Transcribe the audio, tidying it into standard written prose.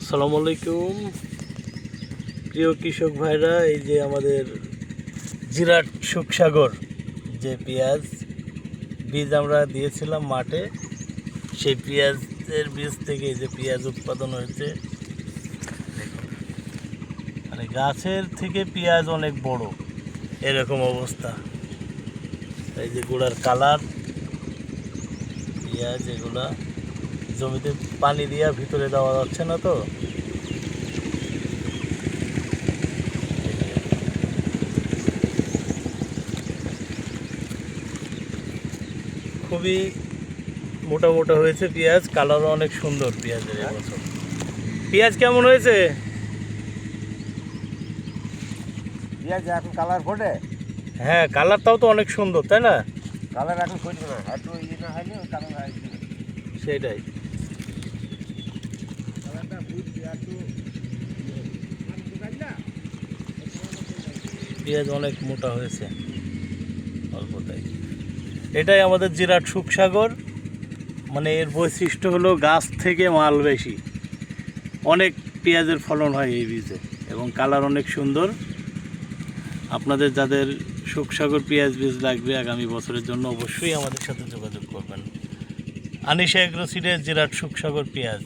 আসসালামু আলাইকুম প্রিয় কৃষক ভাইরা, এই যে আমাদের জিরাট সুখসাগর যে পেঁয়াজ বীজ আমরা দিয়েছিলাম মাঠে, সেই পেঁয়াজের বীজ থেকে এই যে পেঁয়াজ উৎপাদন হয়েছে। মানে গাছের থেকে পেঁয়াজ অনেক বড়, এরকম অবস্থা। এই যে গোড়ার কালার পেঁয়াজ, এগুলা জমিতে পানি দিয়া ভিতরে দেওয়া যাচ্ছে না, তো খুবই মোটা মোটা হয়েছে পেঁয়াজ, কালারও অনেক সুন্দর পেঁয়াজের এবছর। পেঁয়াজ কেমন হয়েছে? পেঁয়াজ এখন কালার ফোটে। হ্যাঁ, কালারটাও তো অনেক সুন্দর, তাই না? কালার এখন ফোটে না, একটু ইয়ে না হলে ওই কালার আসবে। সেটাই। কালারটা ফুটছে একটু পেঁয়াজ অনেক মোটা হয়েছে অল্পটাই। এটাই আমাদের জিরাট সুখসাগর। মানে এর বৈশিষ্ট্য হলো গাছ থেকে মাল বেশি, অনেক পেঁয়াজের ফলন হয় এই বীজে, এবং কালার অনেক সুন্দর। আপনাদের যাদের সুখসাগর পেঁয়াজ বীজ লাগবে আগামী বছরের জন্য, অবশ্যই আমাদের সাথে যোগাযোগ করবেন। আনিশা এগ্রো সিডের জিরাট সুখসাগর পেঁয়াজ।